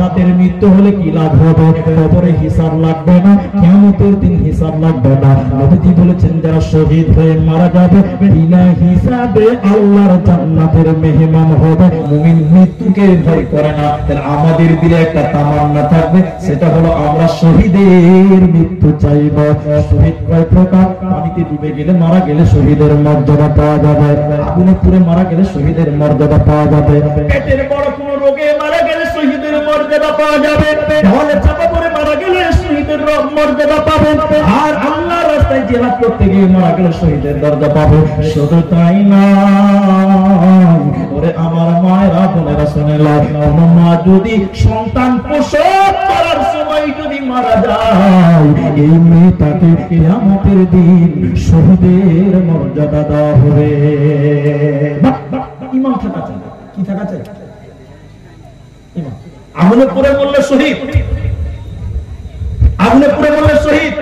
শাহাদাতের মৃত্যু হলে কি লাভ হবে? কবরে হিসাব লাগবে না, কিয়ামতের দিন হিসাব লাগবে না। নবীজি বলেছেন যারা শহীদ হয়ে মারা যাবে বিনা হিসাবে আল্লাহর জান্নাতের মেহমান হবে। মুমিন মৃত্যুকে ভয় করে না। তাহলে আমাদের দিলে একটা তামান্না থাকবে, সেটা হলো আমরা শহীদের মৃত্যু চাইব। শহীদ কয় প্রকার? পানিতে ডুবে গেলে মারা গেলে শহীদের মর্যাদা পাওয়া যাবে, আগুনে পুড়ে মারা গেলে শহীদের মর্যাদা পাওয়া যাবে, পেটের বড় কোন রোগে মারা গেলে শহীদের মর্যাদা পাওয়া যাবে, ঢলে চাপা পড়ে মারা গেলে শহীদের মর্যাদা পাবেন, আর আল্লাহর রাস্তায় জিহাদ করতে গিয়ে মারা গেলে শহীদের দরজা পাবে। শুধু তাই না, ওরে আমার মায়েরা বোনেরা শুনে নাও, কোন মা যদি সন্তান প্রসব করার সময় যদি মারা যায়, এই মেয়েটাকে কিয়ামতের দিন শহীদের মর্যাদা দেওয়া হবে। ইমাম থাকা চাই, কি থাকা চাই? ইমাম। আগুনে পুড়ে মরলে শহীদ, আগুনে পুড়ে মরলে শহীদ,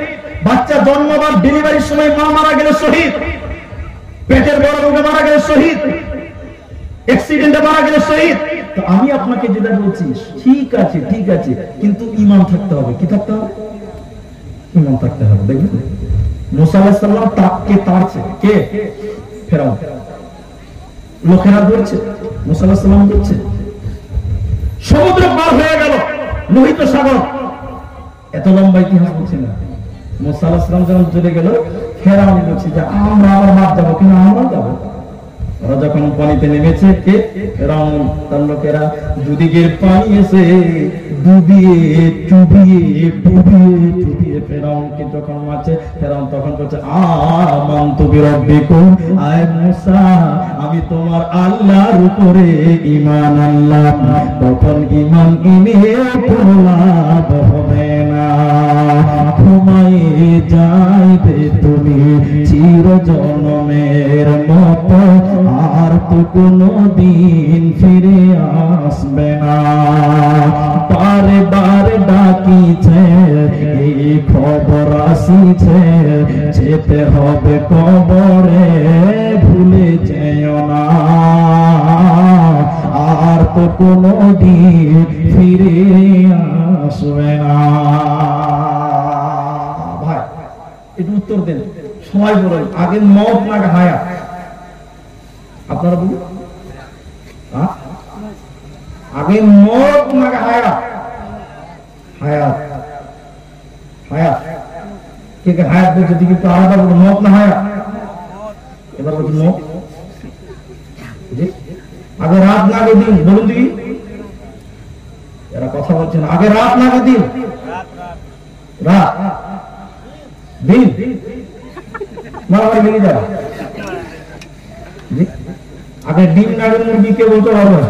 বাচ্চা জন্ম বা ডেলিভারির সময় মা মারা গেলে শহীদ, পেটের বড় রোগে মারা গেলে শহীদ, অ্যাক্সিডেন্টে মারা গেলে শহীদ। তো আমি আপনাকে যেটা বলছি ঠিক আছে, ঠিক আছে, কিন্তু ইমাম থাকতে হবে। কি থাকতে হবে? ইমাম থাকতে হবে। দেখবেন মুসা আলাইহিস সালাম তাকে তাড়ছে কে? ফেরাউন। লোকেরা ধরছে, মুসা আলাইহিস সালাম ধরছে, সমুদ্র পার হয়ে গেল, লোহিত সাগর। এত লম্বা ইতিহাস বলছি না। মুসা আলাইহিস সালাম যখন চলে গেল, ফেরাউন বলছে যে আমরা আবার মার যাবো কিনা, আমরা যাবো। ওরা যখন পানিতে নেমেছে, কে? ফেরাউন তার লোকেরা দুদিকের পানি এসে ডুবিয়ে ডুবিয়ে ডুবিয়ে ডুবিয়ে ফেরাউনকে যখন মারছে, ফেরাউন তখন বলছে আমানতু বিরাব্বিকুম, আয় মুসা আমি তোমার আল্লাহর উপরে ঈমান আনলাম। তখন ঈমান এনে কোনো লাভ হবে না, ঘুমায়ে যাইবে তুমি চিরজনমের মতো, আর তো কোনো দিন ফিরে আসবে না। বারে বারে ডাকিছে, এই খবর আসিছে, যেতে হবে কবরে, ভুলে যেও না, আর তো কোনো দিন ফিরে আসবে না। ভাই একটু উত্তর দেন, সবাই বলেন আগে মত না হায়াত? আপনারা বলুন, আগে মত না হায়াত? হায়াত, হায়াত। কে কে হায়াত বলছে? দিকে একটু আলাদা বলুন, মত না হায়াত? এবার বলছি মত। আগে রাত না আগে দিন? বলুন দিদি, এরা কথা বলছেন। আগে রাত না আগে দিন? রাত, দিন, মারামারি ভেঙে যাবে। আগে ডিম না আগে মুরগি? কে বলতে পারবে?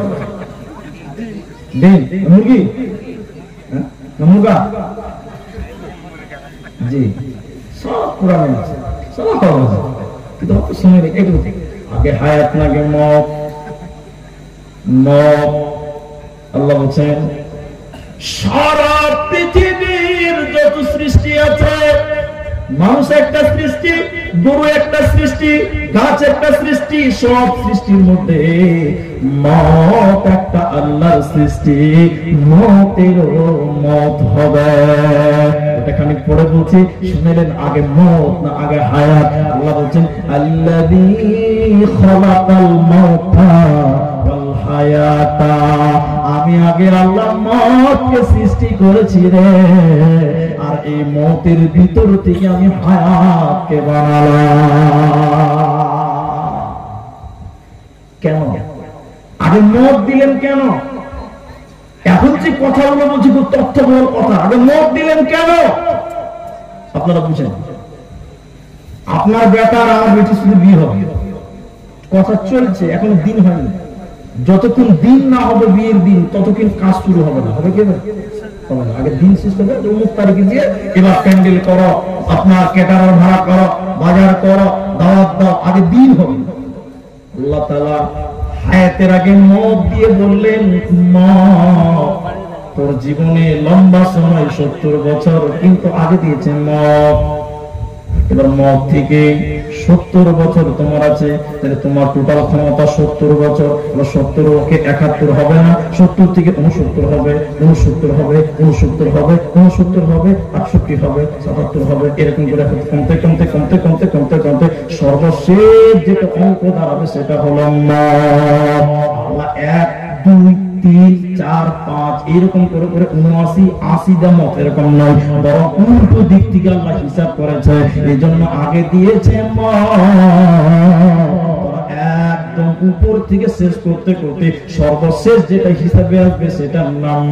ডিম, মুরগি, মুরগা? জি, সব কোরআনে আছে, সব আছে, কিন্তু অত সময় নেই। একটু আগে হায়াত না আগে মত? মত। আল্লাহ বলছেন সারা পৃথিবীর যত সৃষ্টি আছে, মানুষ একটা সৃষ্টি, গরু একটা সৃষ্টি, গাছ একটা সৃষ্টি, সব সৃষ্টির মধ্যে মত একটা আল্লাহর সৃষ্টি। মতেরও মত হবে। এটা খানিক পরে বলছি, শুনেলেন আগে মত না আগে হায়াত? আল্লাহ বলছেন আল্লাযী খালাকাল মাউতা ওয়াল হায়াতা, আমি আগে আল্লাহ মতকে সৃষ্টি করেছি রে, আর এই মতের ভিতর থেকে আমি হায়াতকে বানালাম। কেন আগে মত দিলেন? কেন? এখন যে কথাগুলো বলছি খুব তথ্যবহুল কথা, আগে মত দিলেন কেন? আপনারা বুঝেন, আপনার বেটার আমার বেটি শুধু বিয়ে হবে, কথা চলছে, এখন দিন হয়নি। যতক্ষণ দিন না হবে বিয়ের দিন, ততক্ষণ কাজ শুরু হবে না। হবে কি? আগে দিন শেষ হবে, অমুক তারিখে দিয়ে এবার প্যান্ডেল করো, আপনার ক্যাটারার ভাড়া করো, বাজার করো, দাওয়াত দাও, আগে দিন হবে। আল্লাহ তাআলা হায়াতের আগে মত দিয়ে বললেন, মত তোর জীবনে লম্বা সময় 70 বছর, কিন্তু আগে দিয়েছেন মত। এবার মত থেকে 70 বছর তোমার আছে, তাহলে তোমার টোটাল ক্ষমতা 70 বছর। 70 ওকে 71 হবে না, 70 থেকে 69 হবে, 69 হবে, 69 হবে, 69 হবে, 68 হবে, 77 হবে, এরকম করে কমতে কমতে কমতে কমতে কমতে কমতে সর্বশেষ যেটা অঙ্ক দাঁড়াবে সেটা হলো আল্লাহ 1 2 3 4 5 এরকম করে করে 79 80 দা মত এরকম নয়, বরং উল্টো দিক থেকে আল্লাহ হিসাব করেছে। এই জন্য আগে দিয়েছে একদম উপর থেকে শেষ করতে করতে সর্বশেষ যেটা হিসাবে আসবে সেটা নাম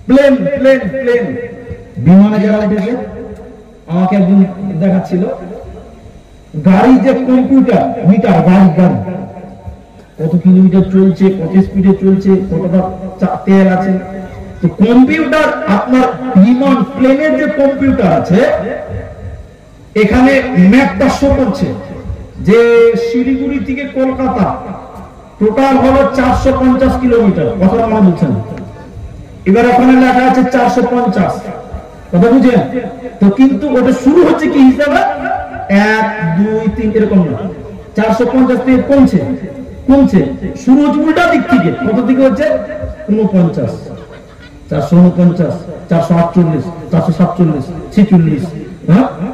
প্লেন প্লেন প্লেন। বিমানে যারা উঠেছে আমাকে একদিন দেখাচ্ছিল গাড়ি যে কম্পিউটার মিটার, গাড়ি গাড়ি কত কিলোমিটার চলছে, কত স্পিডে চলছে, কতটা তেল আছে। তো কম্পিউটার আপনার বিমান প্লেনের যে কম্পিউটার আছে এখানে ম্যাপটা শো করছে যে শিলিগুড়ি থেকে কলকাতা টোটাল হলো 450 কিলোমিটার, কথাটা মনে বলছেন। এবার ওখানে লেখা আছে 450, কথা বুঝেন তো। কিন্তু ওটা শুরু হচ্ছে কি হিসাবে 1 2 3 এরকম না, 450 থেকে কমছে কমছে, শুরু হচ্ছে উল্টা দিক থেকে। কত দিকে হচ্ছে 49, 449, 448, 447, 46, 45,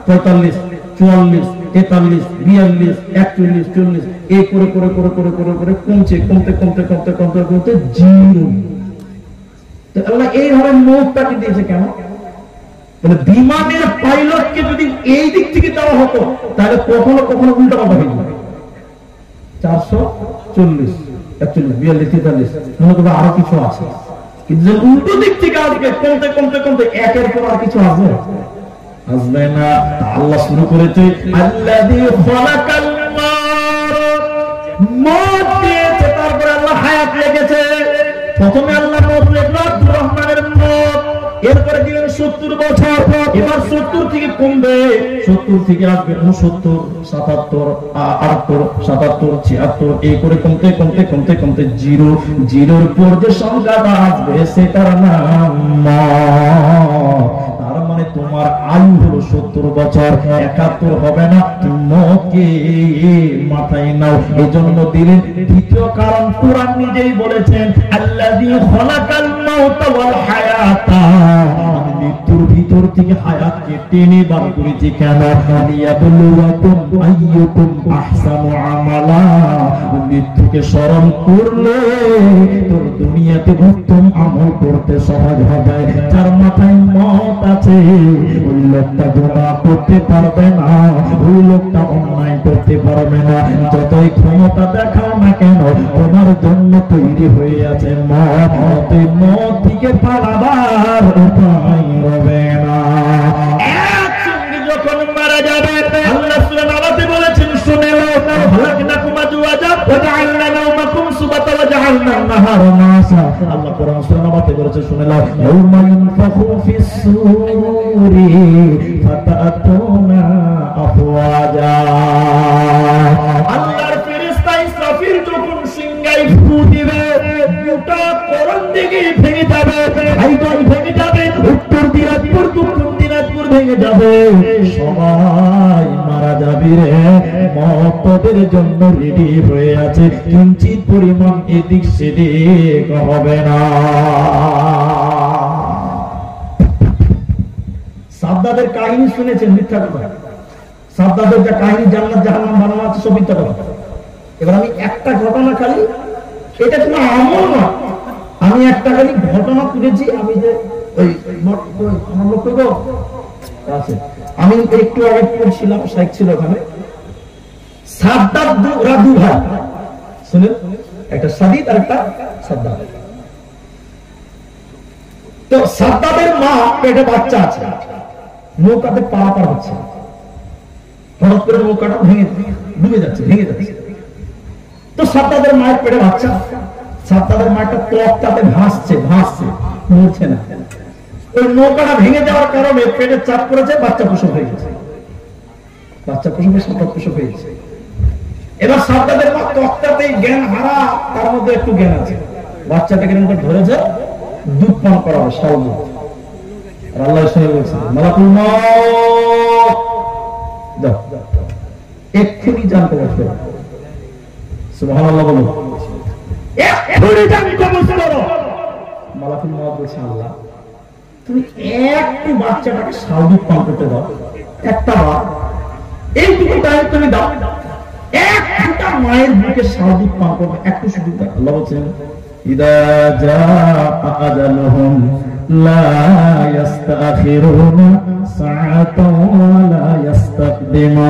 44, 43, 42, 41, 40 এই করে করে করে করে করে করে কমছে, কমতে কমতে কমতে কমতে কমতে জিরো। তো আল্লাহ এইভাবে মৌতটাকে দিয়েছে কেন? মানে বিমানের পাইলটকে যদি এই দিক থেকে দেওয়া হতো তাহলে কখনো কখনো উল্টা পাল্টা হয়ে যেত। 440, 41, 42, 43 মনে করবে আরো কিছু আছে, কিন্তু উল্টো দিক থেকে আসবে কমতে কমতে কমতে একের পর আর কিছু আসবে আসবে না। আল্লাহ শুরু করেছে আল্লাযী খালাকাল মউত দিয়েছে, তারপরে আল্লাহ হায়াত লেগেছে। প্রথমে আল্লাহ মউত লিখলো আব্দুর রহমানের মউত, এরপরে দিলেন 70 বছর, এবার 70 থেকে কমবে, 70 থেকে আসবে 69, 77, 78, 77, 76 এই করে কমতে কমতে কমতে কমতে জিরো। জিরোর পর যে সংখ্যাটা আসবে সেটার নাম মউত। তার মানে তোমার আয়ু হলো 70 বছর, 71 হবে না, মকে মাথায় নাও। এজন্য দিলেন দ্বিতীয় কারণ, কুরআন নিজেই বলেছেন আল্লাযী খালাকাল মাউতা ওয়াল হায়াতা, মৃত্যুর ভিতর থেকে হায়াতকে টেনে বার করেছি কেন? লিয়াবলুয়াকুম আইয়ুকুম আহসানু আমালা, মৃত্যুকে স্মরণ করলে তোর দুনিয়াতে উত্তম আমল করতে সহজ হবে। যার মাথায় মত আছে ওই লোকটা গুনাহ করতে পারবে না, ওই লোকটা অন্যায় করতে পারবে না। যতই ক্ষমতা দেখাও না কেন তোমার জন্য তৈরি হয়ে আছে মত, মত থেকে পালাবার উপায় হবে না। একসঙ্গে যখন মারা যাবে আল্লাহ সূরা নাবাতে বলেছেন শুনে নাও, হালাকনাকুম আজওয়াজা ওয়া জাআলনা নাওমাকুম সুবাতা ওয়া জাআলনা আন-নাহারা মাসা। আল্লাহ কোরআন সূরা নাবাতে বলেছে শুনে নাও, ইয়াউমা ইনফাখু ফিস সূরি ফাতাতুনা আফওয়াজা। আল্লাহর ফেরেশতা ইসরাফিল যখন সিংহায় ফু দিবে গোটা করণ দিকে ভেঙে যাবে, হাইডল ভেঙে যাবে, উত্তর দিনাজপুর দক্ষিণ দিনাজপুর ভেঙে যাবে, সবাই মারা যাবে রে। মওতের জন্য রেডি হয়ে আছে, কিঞ্চিত পরিমাণ এদিক সেদিক হবে না। সাদ্দাদের কাহিনী শুনেছেন? মিথ্যা কথা। সাদ্দাদের যে কাহিনী জান্নাত জাহান্নাম বানানো আছে সব মিথ্যা কথা। এবার আমি একটা ঘটনা খালি, এটা কোনো আমল না, আমি একটা খালি ঘটনা তুলেছি। আমি যে ওই আমার লোক আছে, আমি একটু আগে পড়ছিলাম, শেখ ছিল ওখানে, সাদ্দাদ দু ভাই, শুনেন, একটা সাদিদ আর একটা সাদ্দাদ। তো সাদ্দাদের মা পেটে বাচ্চা আছে, নৌকাতে পারাপার হচ্ছে, হঠাৎ করে নৌকাটা ভেঙে ডুবে যাচ্ছে, ভেঙে যাচ্ছে। তো সাদ্দাদের মায়ের পেটে বাচ্চা, সাদ্দাদের মায়ের তক্তাতে ভাসছে ভাসছে, মরছে না। ওই নৌকাটা ভেঙে যাওয়ার কারণে পেটে চাপ পড়েছে, বাচ্চা প্রসব হয়ে গেছে, বাচ্চা প্রসবে সাদ্দাদ প্রসব হয়ে গেছে। এবার সাদ্দাদের মা তক্তাতেই জ্ঞান হারা, তার মধ্যে একটু জ্ঞান আছে, বাচ্চাটাকে ধরেছে, দুধ পান করা হবে, শাল দুধ। আর আল্লাহ শুনে বলছেন মালাকুল মউত যাও এক্ষুনি জান কবজ করো। সুবহানাল্লাহ বলো, এক্ষুনি জান কবজ করো। মালাকুল মউত বলছে আল্লাহ তুমি একটু বাচ্চাটাকে স্বাভাবিক পান করতে দাও, একটা বার এইটুকু টাইম তুমি দাও, একটা মায়ের বুকে স্বাভাবিক পান করবে একটু শুধু। আল্লাহ বলছেন ইদা জাআ আজালুহুম লা ইস্তাখিরুনা সাআতাও ওয়া লা ইস্তাকদিমুন।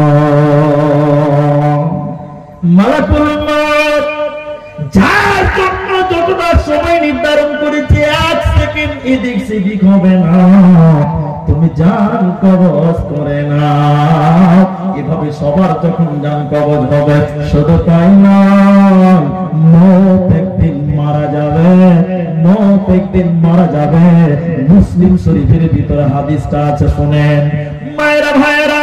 মালাকুল মউত যার জন্য যতটা সময় নির্ধারণ করেছে এক সেকেন্ড এদিক সেদিক হবে না, তুমি জান কবজ করে না। এভাবে সবার যখন জান কবজ হবে, শুধু তাই নয়, মউত একদিন মারা যাবে, মউত একদিন মারা যাবে। মুসলিম শরীফের ভিতরে হাদিসটা আছে, শুনেন মায়েরা ভাইয়েরা।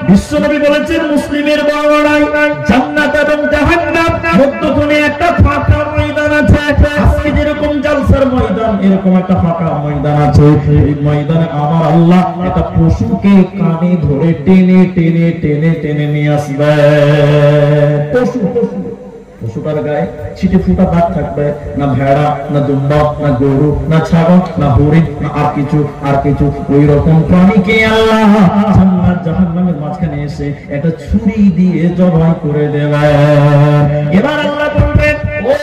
বিশ্বনবী বলেছেন মুসলিমের বর্ণনায়, জান্নাত এবং জাহান্নাম মধ্যখানে একটা ফাঁকা ময়দান আছে। আজকে যেরকম জালসার ময়দান, এরকম একটা ফাঁকা ময়দান আছে। এই ময়দানে আমার আল্লাহ একটা পশুকে কানে ধরে টেনে টেনে টেনে টেনে নিয়ে আসবে। পশুটার গায়ে ছিটে ফুটা দাগ থাকবে না, ভেড়া না দুম্বা না গরু না ছাগল না হরিণ না আর কিছু ওই রকম প্রাণীকে আল্লাহ জান্নাত জাহান্নামের মাঝখানে এসে একটা ছুরি দিয়ে জবাই করে দেবে। এবার আল্লাহ বলবেন ও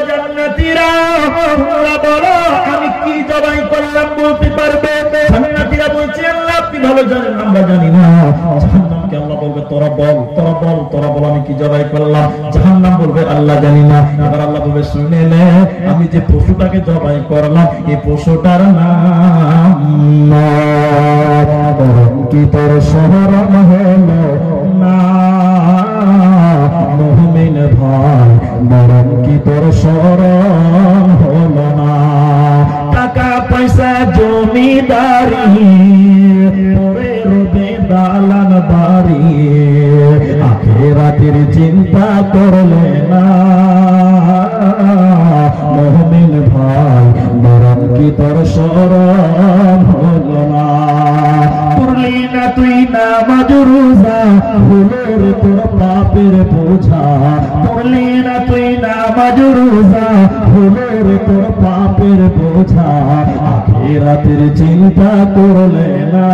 জান্নাতীরা তোমরা বলো আমি কি জবাই করলাম, বলতে পারবে? জান্নাতীরা বলছে আল্লাহ আপনি ভালো জানেন, আমরা জানি না। জাহান্নামকে আল্লাহ বলবে তোরা বল তোরা বল তোরা বল আমি কি জবাই করলাম। জাহান্নাম বলবে আল্লাহ জানি না। এবার আল্লাহ বলবে শুনে নে, আমি যে পশুটাকে জবাই করলাম এই পশুটার নাম কি তোর শহর হলো না মুমিন ভাই, মরণ কি তোর শরণ হলো না। টাকা পয়সা জমিদারি পরে রবে দালান বাড়ি, আখিরাতের চিন্তা করলে না মুমিন ভাই, মরণ কি তোর শরণ হলো না। করলি না তুই নামাজ রোজা, হলো রে তোর পাপের বোঝা। করলি না তুই নামাজ রোজা, হলো রে তোর পাপের বোঝা। আখিরাতের চিন্তা করলে না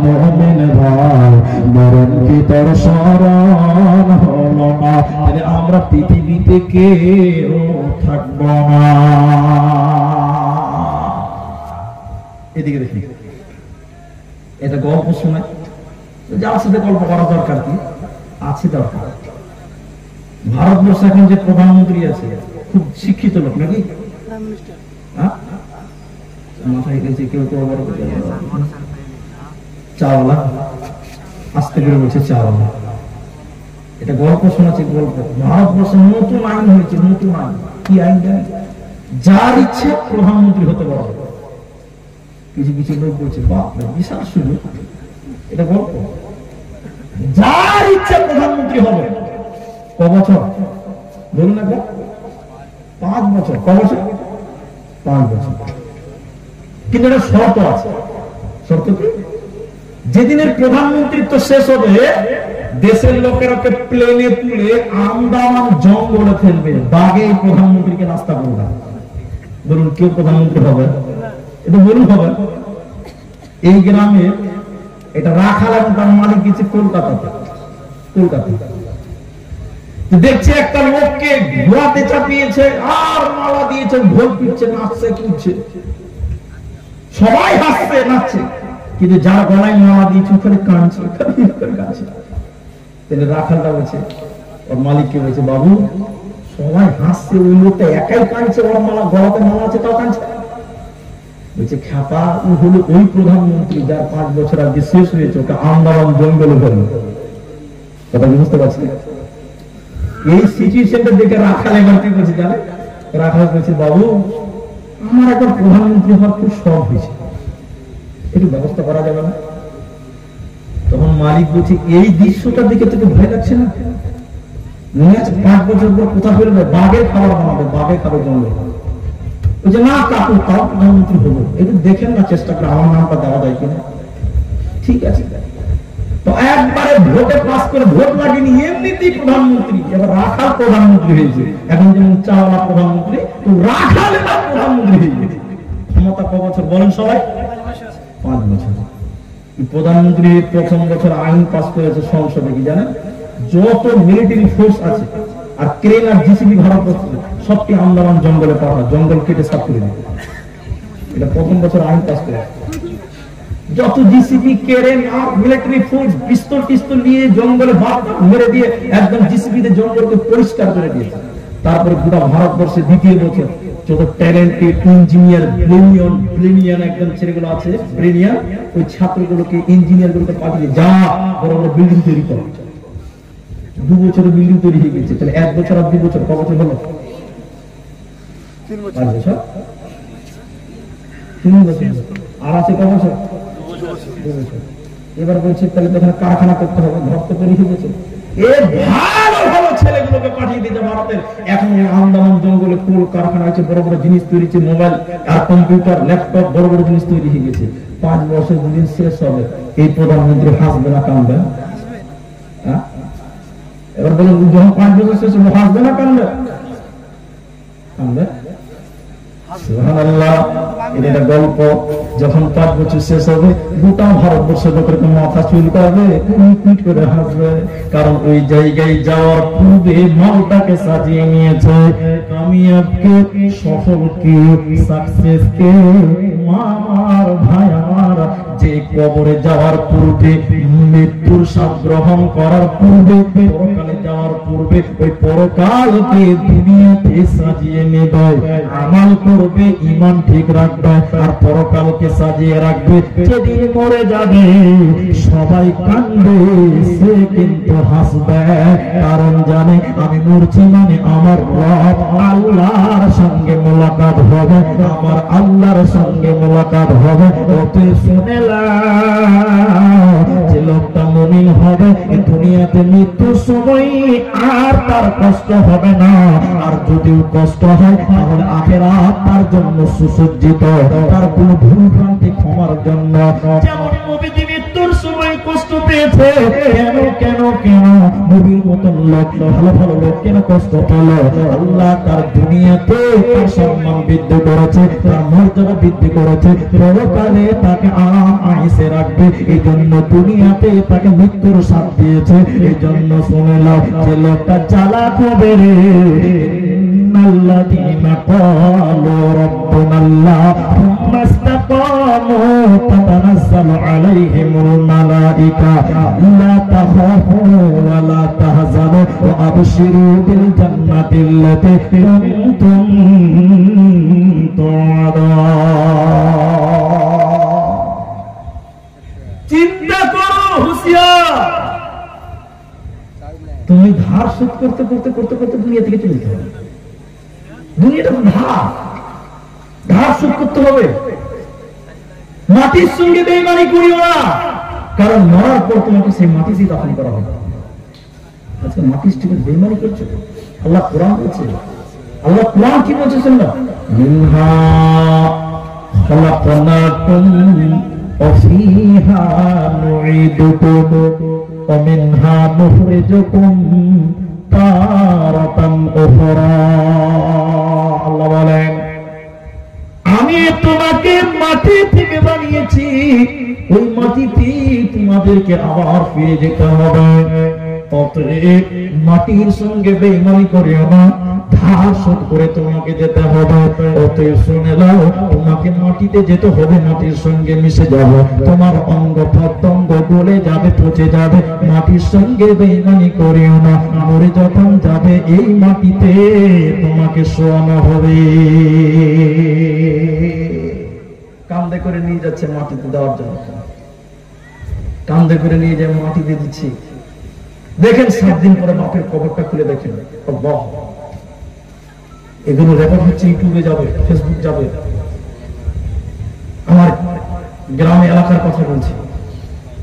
মুমিন ভাই, মরণ কি তোর শরণ হলো না। তাহলে আমরা পৃথিবীতে কেউ থাকবো না। এদিকে দেখি, এটা গল্প শোনায়, যার সাথে গল্প করা দরকার কি আছে দরকার। ভারতবর্ষ এখন যে প্রধানমন্ত্রী আছে খুব শিক্ষিত লোক নাকি? মাথায় গেছে কেউ কেউ চাওয়ালা, আস্তে করে বলছে চাওয়ালা। এটা গল্প শোনাচ্ছে, গল্প। ভারতবর্ষে নতুন আইন হয়েছে, নতুন আইন। কি আইন? যার ইচ্ছে প্রধানমন্ত্রী হতে পারবে। কিছু কিছু লোক বলছে বাপ বিশাল সুযোগ, এটা গল্প। যার ইচ্ছে প্রধানমন্ত্রী হবে। ক বছর বলুন না? 5 বছর। ক বছর? 5 বছর। কিন্তু একটা শর্ত আছে। শর্ত কি? যেদিনের প্রধানমন্ত্রিত্ব শেষ হবে, দেশের লোকেরা প্লেনে তুলে আন্দামান জঙ্গলে ফেলবে, বাঘে প্রধানমন্ত্রীকে নাস্তা করবে। বলুন কেউ প্রধানমন্ত্রী হবে? এটা বলুন হবে? এই গ্রামে এটা রাখাল এবং তার মালিক গেছে কলকাতাতে। দেখছে একটা লোককে ঘোড়াতে চাপিয়েছে আর মালা দিয়েছে, ঢোল পিটছে, নাচছে, কুদছে, সবাই হাসছে নাচছে, কিন্তু যার গলায় মালা দিয়েছে ওখানে কাঁদছে। তাহলে রাখালটা বলছে ওর মালিককে, বলছে বাবু সবাই হাসছে, ওই লোকটা একাই কাঁদছে, ওর মালা গলাতে মালা আছে তাও কাঁদছে। বলছে খ্যাপা ও হলো ওই প্রধানমন্ত্রী যার 5 বছর আগে শেষ হয়েছে, ওটা আন্দামান জঙ্গলে ফেলল। কথা বুঝতে পারছি? এই সিচুয়েশনটা দেখে রাখাল এবার কি বলছে জানে? রাখাল বলছে বাবু আমার এখন প্রধানমন্ত্রী হওয়ার খুব শখ হয়েছে, একটু ব্যবস্থা করা যাবে না? তখন মালিক বলছে এই দৃশ্যটার দিকে তোকে ভয় লাগছে না? মনে আছে 5 বছর পর কোথা ফেলবে? বাঘের খাবার বানাবে, বাঘের খাবার জঙ্গলে। বলছে না কাকু তাও প্রধানমন্ত্রী হবো, একটু দেখেন না চেষ্টা করে আমার নামটা দেওয়া যায় কিনা। ঠিক আছে, তো একবারে ভোটে পাস করে ভোট লাগেনি, এমনিতেই প্রধানমন্ত্রী। এবার রাখাল প্রধানমন্ত্রী হয়েছে, এখন যেমন চাওয়ালা প্রধানমন্ত্রী, তো রাখাল প্রধানমন্ত্রী হয়ে গেছে। ক্ষমতা ক বছর বলেন সবাই? 5 বছর। প্রধানমন্ত্রী প্রথম বছর আইন পাস করেছে সংসদে, কি জানেন? যত মিলিটারি ফোর্স আছে আর ক্রেন আর জিসিবি ভারতবর্ষে সবটি আন্দামান জঙ্গলে পাঠা, জঙ্গল কেটে সাফ করে দিবে। এটা প্রথম বছর আইন পাস করেছে। যত জিসিবি ক্রেন আর মিলিটারি ফোর্স পিস্তল টিস্তল নিয়ে জঙ্গলে ভাত মেরে দিয়ে একদম জিসিবিতে জঙ্গলকে পরিষ্কার করে দিয়েছে। তারপরে গোটা ভারতবর্ষে দ্বিতীয় বছর যত ট্যালেন্টেড ইঞ্জিনিয়ার ব্রিলিয়ান একদম ছেলেগুলো আছে, ব্রিলিয়ান, ওই ছাত্রগুলোকে ইঞ্জিনিয়ার গুলোকে পাঠিয়ে যা বড় বড় বিল্ডিং তৈরি করো। 2 বছরে বিল্ডিং তৈরি হয়ে গেছে। তাহলে 1 বছর আর 2 বছর ক বছর হলো? 3 বছর। 3 বছর আর আছে ক বছর? 2 বছর। এবার বলছে তাহলে তো এখানে কারখানা করতে হবে, ঘর তো তৈরি হয়ে গেছে। ভালো ভালো ছেলেগুলোকে পাঠিয়ে দিতে ভারতের। এখন আন্দামান জঙ্গলে কোল কারখানা আছে, বড় বড় জিনিস তৈরি হচ্ছে, মোবাইল আর কম্পিউটার ল্যাপটপ বড় বড় জিনিস তৈরি হয়ে গেছে। 5 বছর দুদিন শেষ হবে, এই প্রধানমন্ত্রী হাসবে না কাঁদবে? এবার বলুন, যখন 5 বছর শেষ হবে হাসবে না কাঁদবে? কাঁদবে। সুবহানাল্লাহ, এটা গল্প। যখন 5 বছর শেষ হবে গোটা ভারতবর্ষের লোকের মাথা চুল করবে, কুইট করে হাসবে। কারণ ওই জায়গায় যাওয়ার পূর্বে মালটাকে সাজিয়ে নিয়েছে কামিয়াবকে, সফলকে, সাকসেসকে। আমার ভাই আমার, যে কবরে যাওয়ার পূর্বে, মৃত্যুর স্বাদ গ্রহণ করার পূর্বে, পরকালে যাওয়ার পূর্বে ওই পরকালকে দুনিয়াতে সাজিয়ে নেবে, আমাল করবে, ঈমান ঠিক রাখবে আর পরকালকে সাজিয়ে রাখবে। যেদিন মরে যাবে সবাই কাঁদবে, সে কিন্তু হাসবে। কারণ জানে আমি মরছি মানে আমার রব আল্লাহর সঙ্গে মোলাকাত হবে, আমার আল্লাহর সঙ্গে মোলাকাত হবে। ওতে শুনেলা যে লোকটা মুমিন হবে দুনিয়াতে মৃত্যুর সময় আর তার কষ্ট হবে না। আর যদিও কষ্ট হয় তাহলে আখিরাত তার জন্য সুসজ্জিত, তার কোন ভুল ভ্রান্তি ক্ষমার জন্য। যেমন নবীজি মৃত্যুর সময় কষ্ট পেয়েছে, কেন কেন কেন নবীর মতন লোক, ভালো ভালো লোক কেন কষ্ট পেল? আল্লাহ তার দুনিয়াতে তার সম্মান বৃদ্ধি করেছে, তার মর্যাদা বৃদ্ধি করেছে, পরকালে তাকে আরাম আয়েশে রাখবে। এই জন্য দুনিয়াতে তাকে মৃত্যুর সাথ দিয়েছে। এই জন্য শুনে নাও, যে লোকটা চালাক হবে রে, الذين قالوا ربنا الله ثم استقاموا تتنزل عليهم الملائكة لا تخافوا ولا تحزنوا وأبشروا بالجنة التي كنتم توعدون। চিন্তা করো, হুঁশিয়ার। তুমি ধার শোধ করতে করতে করতে করতে দুনিয়া থেকে চলে যেতে হবে। দুনিয়াটা ধার শোধ করতে হবে। মাটির সঙ্গে বেইমানি করিও না, কারণ মরার পর তোমাকে সেই মাটিতেই দাফন করা হবে। আজকে মাটির সঙ্গে বেইমানি করছো। আল্লাহ কোরআন বলছে, আল্লাহ কোরআন কি বলছে শুনলো, মিনহা খালাকনাকুম ওয়া ফিহা নুঈদুকুম ওয়া মিনহা নুখরিজুকুম তারাতান উখরা। আল্লাহ বলেন, আমি তোমাকে মাটি থেকে বানিয়েছি, ওই মাটিতে তোমাদেরকে আবার ফিরে যেতে হবে। অতএব মাটির সঙ্গে বেইমানি করিও না, ধার শোধ করে তোমাকে যেতে হবে। অতএব শুনে নাও, তোমাকে মাটিতে যেতে হবে, মাটির সঙ্গে মিশে যাবে, তোমার অঙ্গ প্রত্যঙ্গ গলে যাবে, পচে যাবে। মাটির সঙ্গে বেইমানি করিও না, মরে যখন যাবে এই মাটিতে তোমাকে শোয়ানো হবে। কান্দে করে নিয়ে যাচ্ছে মাটিতে দেওয়ার জন্য, কান্দে করে নিয়ে যায় মাটিতে দিচ্ছি। দেখেন 7 দিন পরে বাপের কবরটা খুলে দেখেন, এগুলো রেকর্ড হচ্ছে, ইউটিউবে যাবে, ফেসবুক যাবে। আমার গ্রামে এলাকার কথা বলছি,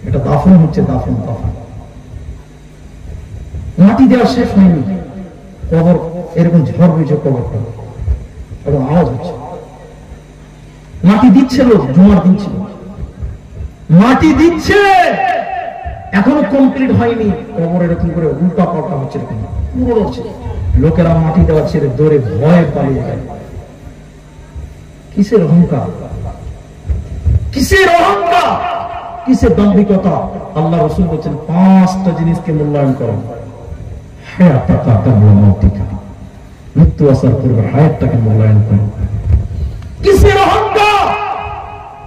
এটা দাফন হচ্ছে, দাফন মাটি দেওয়া শেষ হয়নি, কবর এরকম ঝড় হয়েছে, কবরটা এবং আওয়াজ হচ্ছে। মাটি দিচ্ছে, লোক জুমার দিন ছিল, মাটি দিচ্ছে, এখনো কমপ্লিট হয়নি, কবর এরকম করে উল্টা পাল্টা হচ্ছে, এরকম পুরো হচ্ছে। লোকেরা মাটি দেওয়া ছেড়ে দৌড়ে ভয়ে পালিয়ে যায়। কিসের অহংকার, কিসের অহংকার, কিসের দাম্ভিকতা। আল্লাহ রাসূল বলেছেন 5টা জিনিসকে মূল্যায়ন করো। হায়াতাকা কাবলা মাউতিকা, মৃত্যু আসার পূর্বে হায়াতটাকে মূল্যায়ন করো। কিসের অহংকার,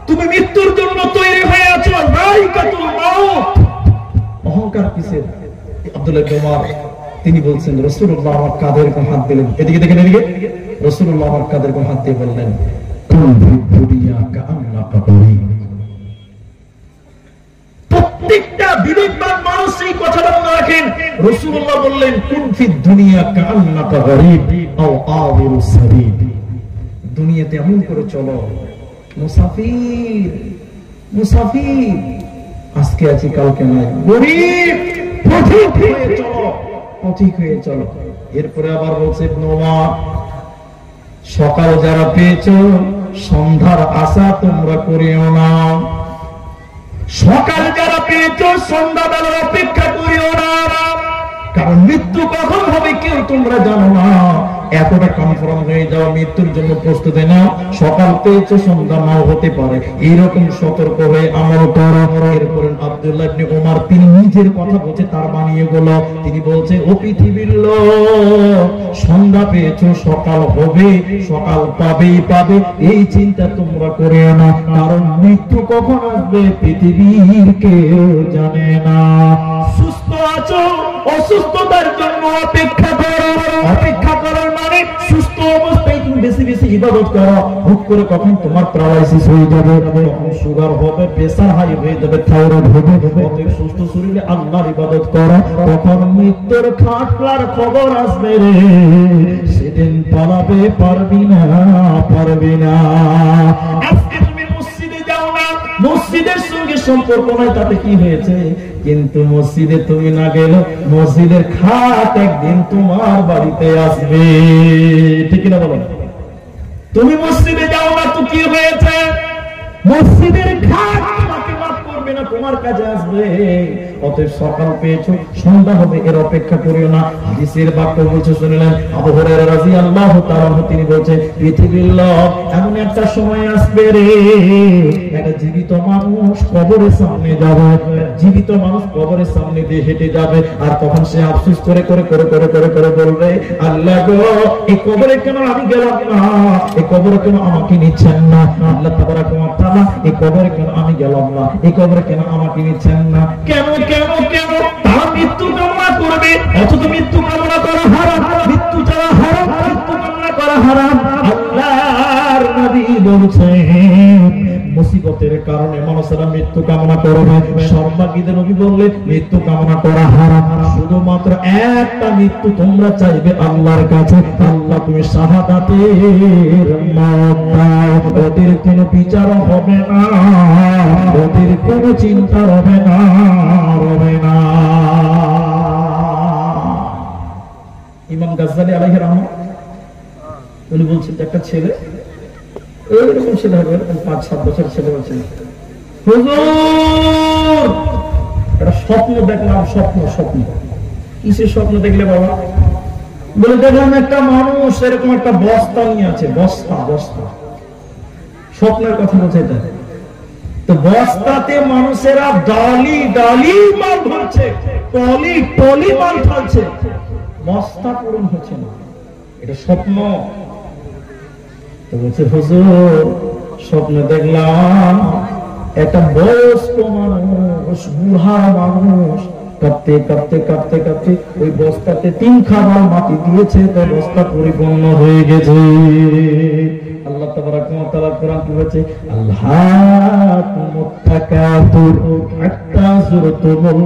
তুমি মৃত্যুর জন্য তৈরি হয়ে আছো, যায়কাতুল মাউত। অহংকার কিসের? আব্দুল্লাহ ইবনে ওমর তিনি বলছেন, রাসূলুল্লাহ আমার কাঁধের উপর হাত দিলেন, এদিকে দেখেন, এদিকে। রাসূলুল্লাহ আমার কাঁধের উপর হাত দিয়ে বললেন, কুন দুনিয়া কাআন্নাকা গরীব। প্রত্যেকটা বিবেকবান মানুষ এই কথাটা মনে রাখেন। রাসূলুল্লাহ বললেন, কুন ফিদ দুনিয়া কাআন্নাকা গরীব আও আবিরুস সাবিল। দুনিয়াতে এমন করে চলো, মুসাফির, মুসাফির, আজকে আছি কালকে নাই, গরীব, পথিক হয়ে চলো, পথিক হয়ে চলো। এরপরে আবার বলছে ইবনে ওমর, সকাল যারা পেয়েছো সন্ধ্যার আশা তোমরা করিও না, সকাল যারা পেয়েছো সন্ধ্যাবেলার অপেক্ষা করিও না, কারণ মৃত্যু কখন হবে কেউ তোমরা জানো না। এতটা কনফার্ম হয়ে যাও, মৃত্যুর জন্য প্রস্তুতি নাও। সকাল পেয়েছো সন্ধ্যা নাও হতে পারে, এইরকম সতর্ক হয়ে আমল করো। এরপরে আব্দুল্লাহ ইবনে ওমর তিনি নিজের কথা বলছে, তার বানিয়ে গেল। তিনি বলছে, ও পৃথিবীর লোক, সন্ধ্যা পেয়েছো সকাল হবে, সকাল পাবেই পাবে, এই চিন্তা তোমরা করিও না, কারণ মৃত্যু কখন আসবে পৃথিবীর কেউ জানে না। সুস্থ আছো, অসুস্থতার জন্য অপেক্ষা করো। অপেক্ষা করার মানে সুস্থ অবস্থায় তুমি বেশি বেশি ইবাদত করো। হুট করে কখন তোমার প্যারালাইসিস হয়ে যাবে, কখন সুগার হবে, প্রেসার হাই হয়ে যাবে, থাইরয়েড হবে, অতএব সুস্থ শরীরে আল্লাহর ইবাদত করো। তখন মৃত্যুর খাটলার খবর আসবে রে, সেদিন পালাবে পারবি না, পারবি না। আজকে তুমি মসজিদে যাও না, মসজিদের সঙ্গে সম্পর্ক নাই, তাতে কি হয়েছে? কিন্তু মসজিদে তুমি না গেলে মসজিদের খাট একদিন তোমার বাড়িতে আসবে, ঠিক না বলো? তুমি মসজিদে যাও না তো কি হয়েছে? মসজিদের খাট তোমাকে মাফ করবে না, তোমার কাছে আসবে। অতএব সকাল পেয়েছো সন্ধ্যা হবে, এর অপেক্ষা করিও না। হাদিসের বাক্য বলছে, শুনলেন আবু হুরায়রা রাদিয়াল্লাহু তাআলা তিনি বলছে, পৃথিবীর লোক এমন একটা সময় আসবে রে, একটা জীবিত মানুষ কবরের সামনে যাবে, জীবিত মানুষ কবরের সামনে দিয়ে হেঁটে যাবে, আর তখন সে আফসোস করে করে করে করে করে করে বলবে, আল্লাহ গো, এই কবরে কেন আমি গেলাম না, এই কবরে কেন আমাকে নিচ্ছেন না, আল্লাহ তাবারাক ওয়া তাআলা এই কবরে কেন আমি গেলাম না, এই কবরে কেন আমাকে নিচ্ছেন না, কেন কেন কেন? তারা মৃত্যু কামনা করবে, অথচ মৃত্যু কামনা করা হারাম, মৃত্যু যারা হারাম, মৃত্যু কামনা করা হারাম। আল্লাহর নবী বলছেন, মুসিবতের কারণে মানুষেরা মৃত্যু কামনা করবে, সর্বাগীদের নবী বললেন মৃত্যু কামনা করা হারাম। শুধুমাত্র একটা মৃত্যু তোমরা চাইবে আল্লাহর কাছে, আল্লাহ তুমি শাহাদাতের মওত দাও। ওদের কোনো বিচার হবে না, ওদের কোনো চিন্তা হবে না, হবে না। ইমাম গাজ্জালী আলাইহির রহমাত উনি বলছেন, একটা ছেলে এইরকম ছেলে হবে, 5-7 বছর ছেলে বলছেন, হুজুর একটা স্বপ্ন দেখলাম, স্বপ্ন। স্বপ্ন কিসের স্বপ্ন দেখলে বাবা? বলে দেখলাম একটা মানুষ এরকম একটা বস্তা নিয়ে আছে, বস্তা, বস্তা। স্বপ্নের কথা বলছে এটা। তো বস্তাতে মানুষেরা ডালি ডালি মাল ধরছে, টলি টলি মাল ঢালছে, বস্তা পূরণ হচ্ছে না, এটা স্বপ্ন। তো বলছে, হুজুর স্বপ্নে দেখলাম একটা বয়স্ক মানুষ, বুড়া মানুষ কাঁপতে কাঁপতে কাঁপতে কাঁপতে ওই বস্তাতে 3 খাবার মাটি দিয়েছে, তো বস্তা পরিপূর্ণ হয়ে গেছে। আল্লাহ তাবারাক ওয়া তাআলা কোরআন কি বলছে, আল্লাহকুমুত তাকাতুর হাত্তা যুরতুমুল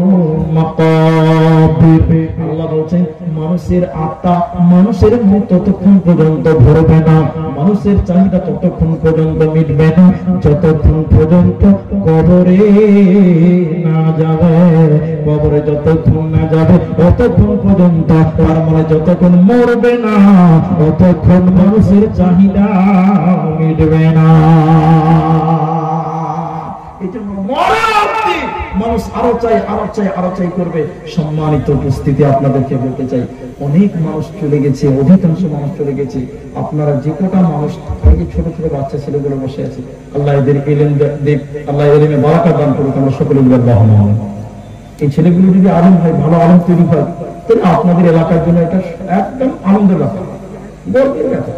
মাকাবির। আল্লাহ বলছেন মানুষের আত্মা, মানুষের মুখ ততক্ষণ পর্যন্ত ভরবে না, মানুষের চাহিদা ততক্ষণ পর্যন্ত মিটবে না যতক্ষণ পর্যন্ত কবরে না যাবে। কবরে যতক্ষণ না যাবে ততক্ষণ পর্যন্ত, তার মানে যতক্ষণ মরবে না ততক্ষণ মানুষের চাহিদা মিটবে না। মানুষ আরো চাই, আরো চাই, আরো চাই করবে। সম্মানিত উপস্থিতি, আপনাদেরকে বলতে চাই, অনেক মানুষ চলে গেছে, অধিকাংশ মানুষ চলে গেছে। আপনারা যে কটা মানুষ, ছোট ছোট বাচ্চা ছেলেগুলো বসে আছে, আল্লাহ এদের ইলম দেব, আল্লাহ ইলমে বারাকাত দান করুক। আমরা সকলে বলি আল্লাহুম্মা আমিন। এই ছেলেগুলো যদি আলেম হয়, ভালো আলেম তৈরি হয়, তাহলে আপনাদের এলাকার জন্য এটা একদম আনন্দের ব্যাপার, গর্বের ব্যাপার।